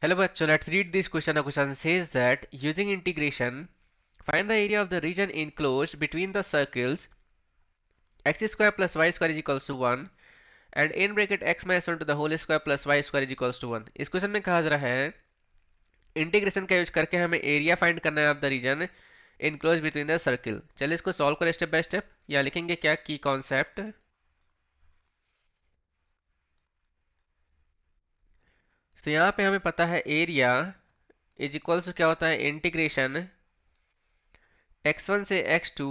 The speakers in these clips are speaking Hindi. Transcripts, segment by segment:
Hello bachcho, let's read this question. The question says that using integration, find the area of the region enclosed between the circles x square plus y square is equals to 1 and in bracket x minus 1 to the whole square plus y square is equals to 1. इस क्वेश्चन में कहा जा रहा है इंटीग्रेशन का यूज करके हमें एरिया फाइंड करना है of the region enclose between the circle. चलिए इसको सॉल्व करें स्टेप बाय स्टेप. यहाँ लिखेंगे क्या की कॉन्सेप्ट. तो यहाँ पे हमें पता है एरिया इज इक्वल्स टू क्या होता है इंटीग्रेशन x1 से x2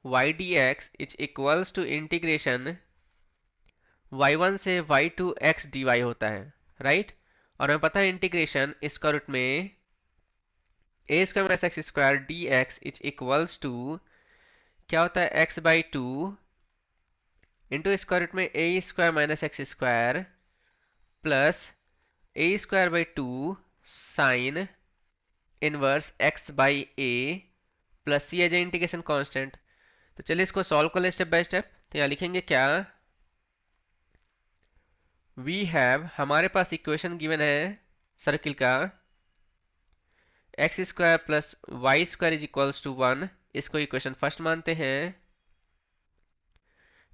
y dx is equals to integration y1 से y2 x dy होता है, राइट. और हमें पता है इंटीग्रेशन इसका रूट में a square minus x square d x is equals to क्या होता है x by two into square root में a square minus x square plus a square by two sine inverse x by a plus C as a integration constant. तो चलिए इसको सॉल्व कर ले स्टेप बाय स्टेप. तो यहाँ लिखेंगे क्या वी हैव हमारे पास इक्वेशन गिवन है सर्किल का x square plus y square is equals to 1. इसको इक्वेशन फर्स्ट मानते हैं.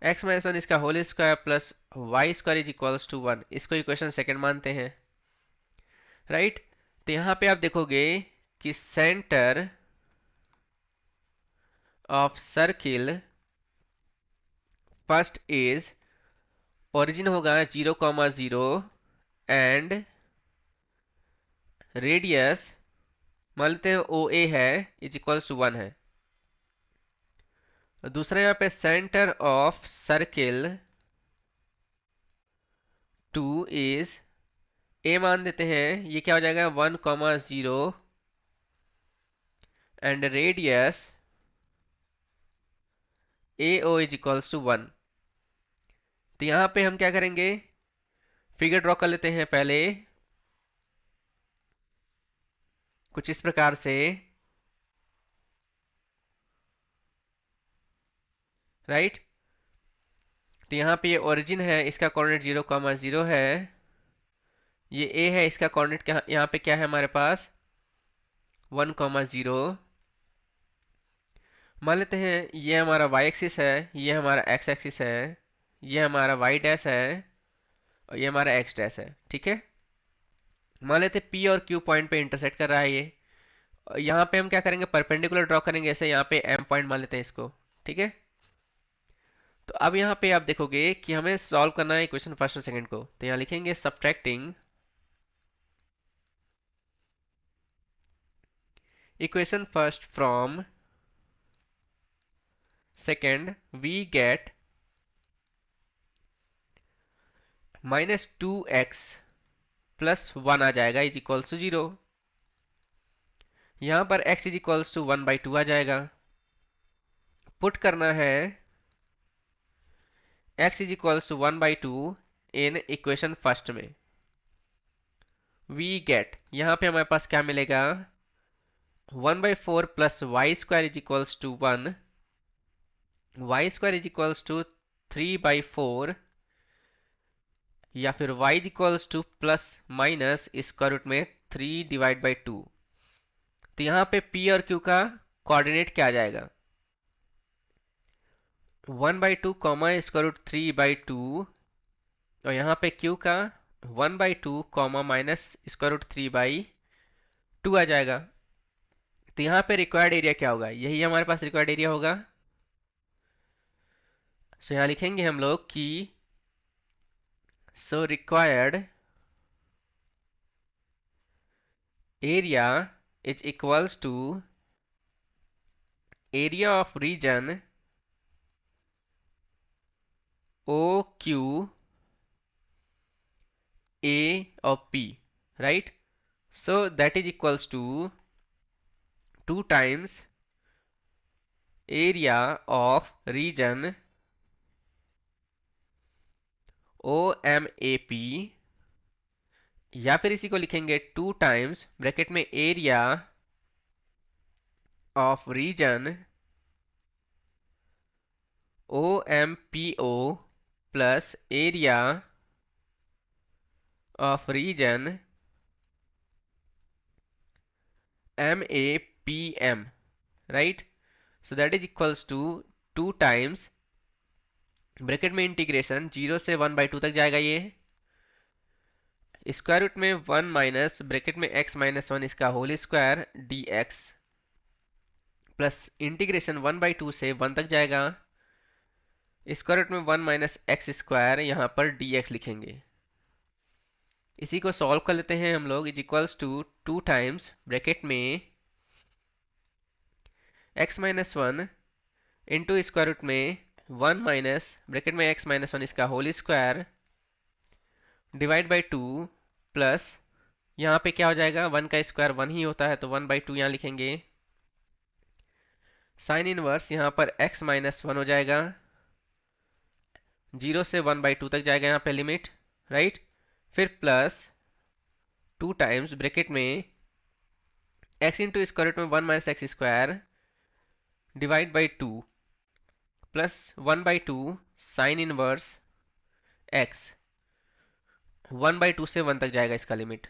एक्स माइनस 1 इसका whole square plus y square is equals to 1. इसको इक्वेशन सेकंड मानते हैं, राइट. तो यहाँ पे आप देखोगे कि centre of circle first is origin होगा 0,0 एंड रेडियस मान लेते हैं ओ ए है इज इक्वल्स टू 1 है. दूसरा यहाँ पे centre of circle 2 is A मान देते हैं. ये क्या हो जाएगा 1,0 and radius A O is equals to 1. तो यहाँ पे हम क्या करेंगे फिगर ड्रॉ कर लेते हैं पहले कुछ इस प्रकार से, राइट. तो यहाँ पे ये ओरिजिन है, इसका कोऑर्डिनेट 0,0 है. ये ए है, इसका कोऑर्डिनेट क्या यहाँ पे क्या है हमारे पास 1,0. मान लेते हैं ये हमारा y एक्सिस है, ये हमारा x एक्सिस है, ये हमारा y डैश है और ये हमारा x डैश है, ठीक है. मान लेते हैं p और q पॉइंट पे इंटरसेक्ट कर रहा है ये. यहाँ पे हम क्या करेंगे परपेंडिकुलर ड्रॉ करेंगे, ऐसे यहाँ पे m पॉइंट मान लेते हैं इसको, ठीक है. तो अब यहाँ पे आप देखोगे कि हमें सॉल्व करना है इक्वेशन फर्स्ट और सेकंड को. तो यहाँ लिखेंगे subtracting equation first from second we get -2x plus 1 आ जाएगा इज इक्वल्स टू 0. यहाँ पर x इज इक्वल्स टू 1/2 आ जाएगा. पुट करना है x is equals to 1/2 in equation first में. वी गेट यहाँ पे हमारे पास क्या मिलेगा 1/4 plus y square is equals to 1. Y square is equals to 3/4 या फिर y is equals to plus minus square root में 3/2. तो यहाँ पे p और q का कोऑर्डिनेट क्या आ जाएगा 1/2 कॉमा स्क्वायर रूट 3/2 और यहाँ पे q का 1/2 कॉमा माइनस स्क्वायर रूट 3/2 आ जाएगा. तो यहाँ पे रिक्वायर्ड एरिया क्या होगा, यही हमारे पास रिक्वायर्ड एरिया होगा. सो यहाँ लिखेंगे हम लोग कि so required area is equals to area of region OQ A of P, right. So that is equals to 2 times area of region OMAP या फिर इसी को लिखेंगे 2 टाइम्स ब्रैकेट में area of region OMPO plus area of region MAPM, right? So that is equals to 2 times bracket में इंटीग्रेशन 0 से 1/2 तक जाएगा ये, स्क्वायर रूट में 1 माइनस ब्रैकेट में x माइनस 1 इसका whole square dx plus integration 1/2 से 1 तक जाएगा, स्क्वायर रूट में 1 माइनस एक्स स्क्वायर, यहाँ पर dx लिखेंगे। इसी को सॉल्व कर लेते हैं हम लोग। Is equals to 2 times bracket में x minus 1 into square root में 1 माइनस ब्रैकेट में x माइनस 1 इसका whole square divide by 2 plus यहाँ पे क्या हो जाएगा, 1 का स्क्वायर 1 ही होता है तो 1/2 यहाँ लिखेंगे। साइन इनवर्स यहाँ पर x माइनस 1 हो जाएगा, 0 से 1/2 तक जाएगा यहाँ पे लिमिट, राइट। फिर प्लस 2 टाइम्स ब्रैकेट में x इंटू स्क्वायर रूट में 1 minus x square divide by 2 plus 1/2 sine inverse x 1/2 से 1 तक जाएगा इसका limit.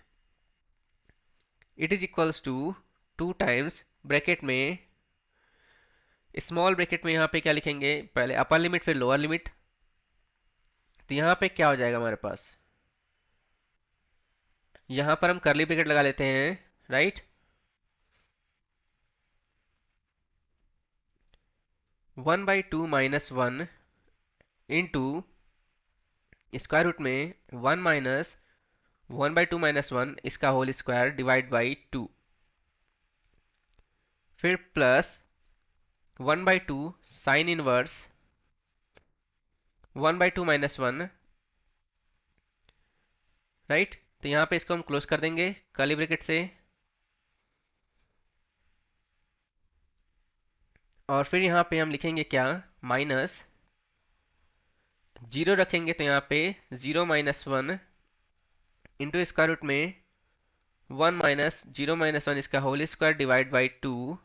It is equals to 2 times bracket में स्मॉल ब्रैकेट में यहाँ पे क्या लिखेंगे, पहले अपर लिमिट फिर लोअर लिमिट। तो यहाँ पे क्या हो जाएगा हमारे पास, यहाँ पर हम कर्ली ब्रैकेट लगा लेते हैं, right. 1/2 minus 1 into square root में 1 माइनस 1/2 माइनस 1 इसका होल स्क्वायर डिवाइड बाई 2, फिर plus 1/2 sine inverse 1/2 minus 1, right. तो यहाँ पे इसको हम क्लोज कर देंगे कर्ली ब्रैकेट से, और फिर यहाँ पे हम लिखेंगे क्या, माइनस 0 रखेंगे तो यहाँ पे 0 माइनस 1 इंटू स्क्वायर रूट में 1 माइनस 0 माइनस 1 इसका whole square divide by 2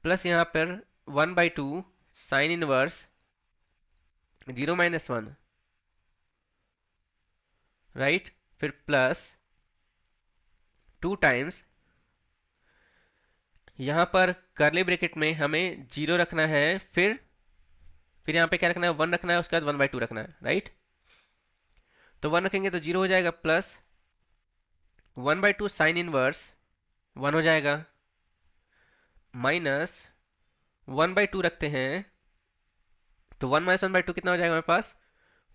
plus यहाँ पर 1/2 साइन इनवर्स 0 माइनस 1, राइट। फिर प्लस 2 टाइम्स यहाँ पर कर्ली ब्रैकेट में हमें 0 रखना है, फिर यहाँ पे क्या रखना है, 1 रखना है, उसके बाद 1/2 रखना है, राइट। तो 1 रखेंगे तो 0 हो जाएगा, प्लस 1/2 साइन इनवर्स 1 हो जाएगा, माइनस 1/2 रखते हैं तो 1 माइनस 1/2 कितना हो जाएगा हमारे पास,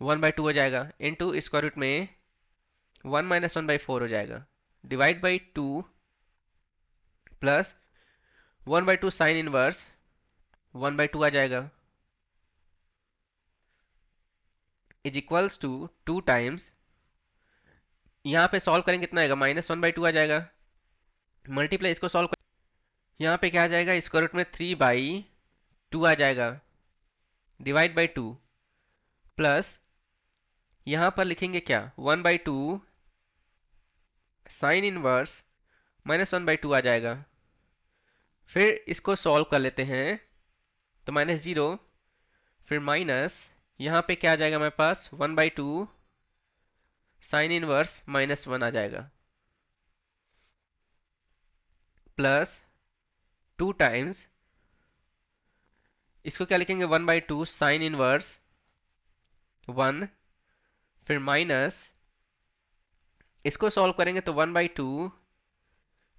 1/2 हो जाएगा, इंटू स्क्वायर रूट में 1 माइनस 1/4 हो जाएगा, divide by 2 plus 1/2 sine inverse 1/2 आ जाएगा, इज इक्वल्स टू 2 टाइम्स, यहाँ पे सॉल्व करेंगे कितना आएगा, -1/2 आ जाएगा, मल्टीप्लाई इसको सॉल्व कर, यहाँ पे क्या आ जाएगा, स्क्वायर रूट में 3/2 आ जाएगा, डिवाइड बाई 2 प्लस यहाँ पर लिखेंगे क्या, 1/2 साइन इनवर्स -1/2 आ जाएगा। फिर इसको सॉल्व कर लेते हैं तो -0, फिर माइनस यहाँ पे क्या आ जाएगा हमारे पास, 1/2 साइन इनवर्स -1 आ जाएगा, प्लस 2 टाइम्स इसको क्या लिखेंगे, 1/2 साइन इनवर्स 1, फिर माइनस इसको सॉल्व करेंगे तो 1/2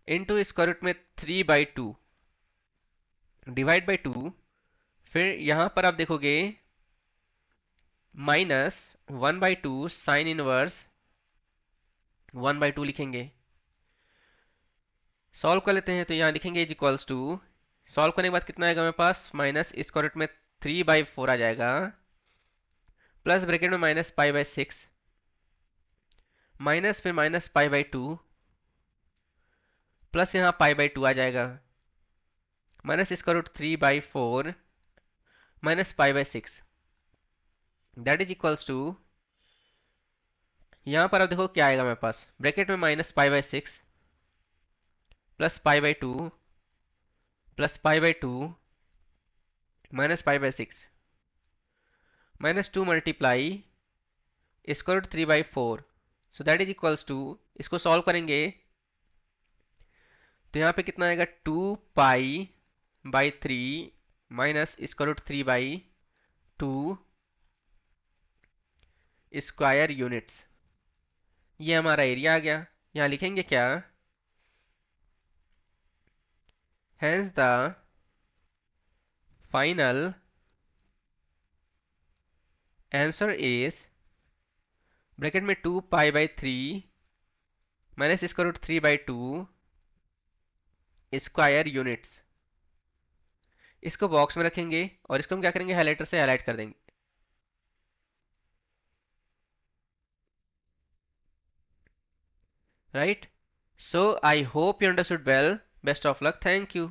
इंटू स्क्वायर रूट में 3/2 डिवाइड बाई 2, फिर यहाँ पर आप देखोगे माइनस 1/2 साइन इनवर्स 1/2 लिखेंगे। सॉल्व कर लेते हैं तो यहाँ लिखेंगे इज इक्वल्स टू, सॉल्व करने के बाद कितना आएगा हमारे पास, माइनस स्क्वायर रूट में 3/4 आ जाएगा, प्लस ब्रैकेट में -π/6 माइनस फिर -π/2 प्लस यहाँ π/2 आ जाएगा, minus square root 3/4 -π/6 that is equals to, यहाँ पर अब देखो क्या आएगा हमारे पास, ब्रैकेट में -π/6 plus π/2 plus π/2 -π/6 -2 multiply square root 3/4, so that is equals to, इसको सॉल्व करेंगे तो यहाँ पे कितना आएगा 2 पाई/3 माइनस इसका रूट 3/2 स्क्वायर यूनिट्स। ये हमारा एरिया आ गया। यहाँ लिखेंगे क्या, hence the final answer is, bracket में 2 पाई/3 माइनस इसका रूट 3/2 स्क्वायर यूनिट्स। इसको बॉक्स में रखेंगे और इसको हम क्या करेंगे, हाइलाइटर से हाईलाइट कर देंगे। Right, so I hope you understood well. Best of luck. Thank you.